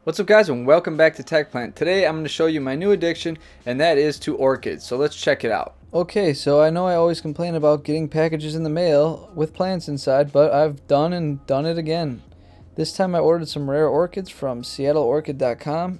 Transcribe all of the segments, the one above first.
What's up guys, and welcome back to Tech Plant. Today I'm going to show you my new addiction, and that is to orchids. So let's check it out. Okay, so I know I always complain about getting packages in the mail with plants inside, but I've done it again. This time I ordered some rare orchids from SeattleOrchid.com.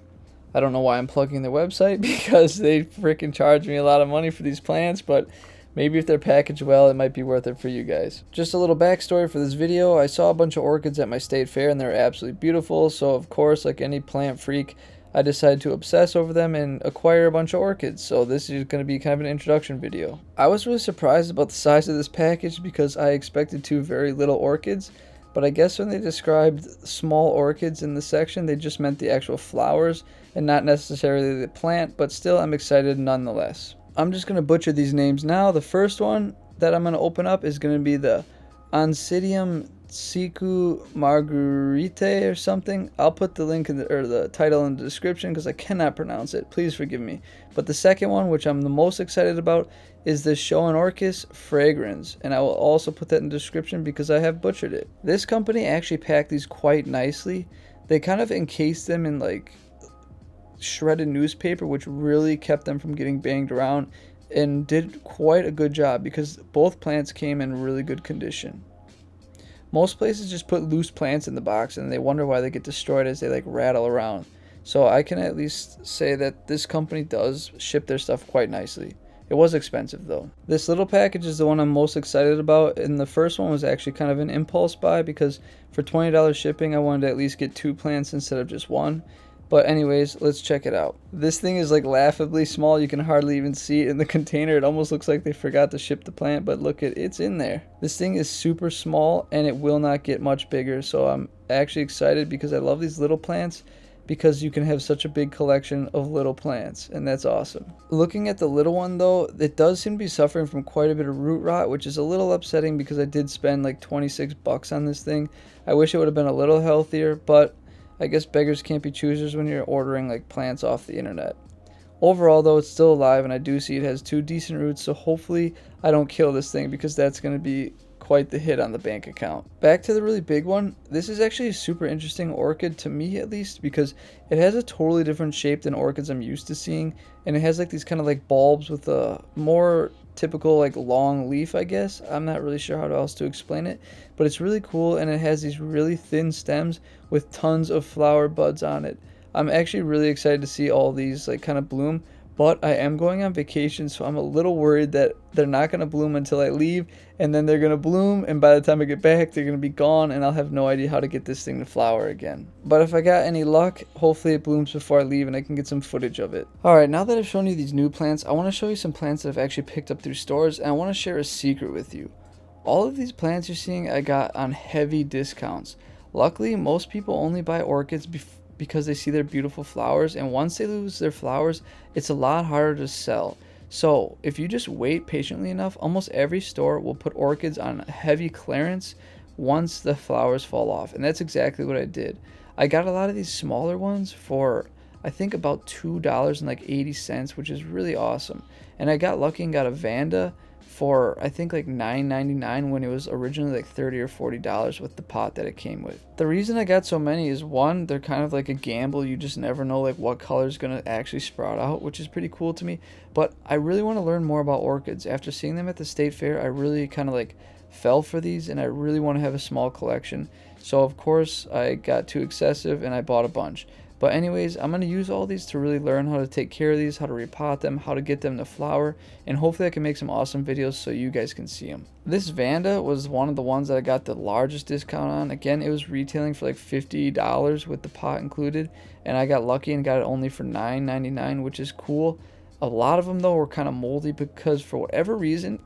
I don't know why I'm plugging their website because they freaking charge me a lot of money for these plants, but maybe if they're packaged well, it might be worth it for you guys. Just a little backstory for this video. I saw a bunch of orchids at my state fair and they're absolutely beautiful. So of course, like any plant freak, I decided to obsess over them and acquire a bunch of orchids. So this is going to be kind of an introduction video. I was really surprised about the size of this package because I expected two very little orchids. But I guess when they described small orchids in the section, they just meant the actual flowers and not necessarily the plant. But still, I'm excited nonetheless. I'm just going to butcher these names now. The first one that I'm going to open up is going to be the Oncidium Tsiku Marguerite or something. I'll put the link in the title in the description because I cannot pronounce it. Please forgive me. But the second one, which I'm the most excited about, is the Schoenorchis Fragrans. And I will also put that in the description because I have butchered it. This company actually packed these quite nicely. They kind of encased them in like shredded newspaper, which really kept them from getting banged around and did quite a good job because both plants came in really good condition. Most places just put loose plants in the box and they wonder why they get destroyed as they like rattle around. So I can at least say that this company does ship their stuff quite nicely. It was expensive though. This little package is the one I'm most excited about, and the first one was actually kind of an impulse buy because for $20 shipping I wanted to at least get 2 plants instead of just 1. But anyways, let's check it out. This thing is like laughably small. You can hardly even see it in the container. It almost looks like they forgot to ship the plant, but look, it's in there. This thing is super small and it will not get much bigger. So I'm actually excited because I love these little plants because you can have such a big collection of little plants, and that's awesome. Looking at the little one though, it does seem to be suffering from quite a bit of root rot, which is a little upsetting because I did spend like 26 bucks on this thing. I wish it would have been a little healthier, but I guess beggars can't be choosers when you're ordering like plants off the internet. Overall though, it's still alive and I do see it has 2 decent roots, so hopefully I don't kill this thing because that's going to be quite the hit on the bank account. Back to the really big one. This is actually a super interesting orchid to me at least because it has a totally different shape than orchids I'm used to seeing, and it has like these kind of like bulbs with a more typical like long leaf, I guess. I'm not really sure how else to explain it, but it's really cool and it has these really thin stems with tons of flower buds on it. I'm actually really excited to see all these like kind of bloom, but I am going on vacation, so I'm a little worried that they're not going to bloom until I leave, and then they're going to bloom, and by the time I get back, they're going to be gone, and I'll have no idea how to get this thing to flower again. But if I got any luck, hopefully it blooms before I leave, and I can get some footage of it. Alright, now that I've shown you these new plants, I want to show you some plants that I've actually picked up through stores, and I want to share a secret with you. All of these plants you're seeing, I got on heavy discounts. Luckily, most people only buy orchids because they see their beautiful flowers, and once they lose their flowers, it's a lot harder to sell. So if you just wait patiently enough, almost every store will put orchids on heavy clearance once the flowers fall off, and that's exactly what I did. I got a lot of these smaller ones for I think about $2.80, which is really awesome, and I got lucky and got a Vanda for I think like $9.99 when it was originally like $30 or $40 with the pot that it came with. The reason I got so many is, one, they're kind of like a gamble. You just never know like what color is going to actually sprout out, which is pretty cool to me. But I really want to learn more about orchids. After seeing them at the state fair, I really kind of like fell for these, and I really want to have a small collection. So of course I got too excessive and I bought a bunch. But anyways, I'm going to use all these to really learn how to take care of these, how to repot them, how to get them to flower, and hopefully I can make some awesome videos so you guys can see them. This Vanda was one of the ones that I got the largest discount on. Again, it was retailing for like $50 with the pot included, and I got lucky and got it only for $9.99, which is cool. A lot of them though were kind of moldy because for whatever reason,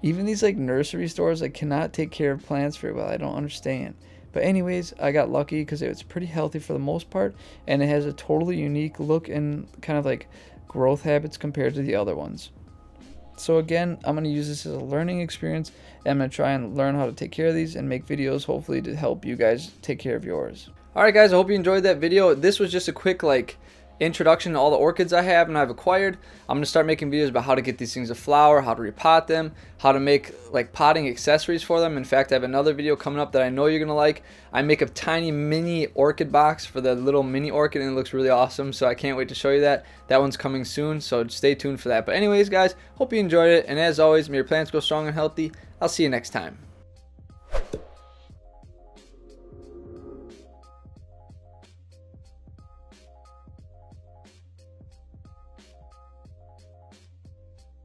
even these like nursery stores like cannot take care of plants very well. I don't understand. But anyways, I got lucky because it's pretty healthy for the most part, and it has a totally unique look and kind of like growth habits compared to the other ones. So again, I'm going to use this as a learning experience, and I'm going to try and learn how to take care of these and make videos hopefully to help you guys take care of yours. Alright guys, I hope you enjoyed that video. This was just a quick like introduction to all the orchids I have and I've acquired. I'm going to start making videos about how to get these things to flower, how to repot them, how to make like potting accessories for them. In fact, I have another video coming up that I know you're going to like. I make a tiny mini orchid box for the little mini orchid and it looks really awesome, so I can't wait to show you that. That one's coming soon, so stay tuned for that. But anyways guys, hope you enjoyed it, and as always, may your plants grow strong and healthy. I'll see you next time.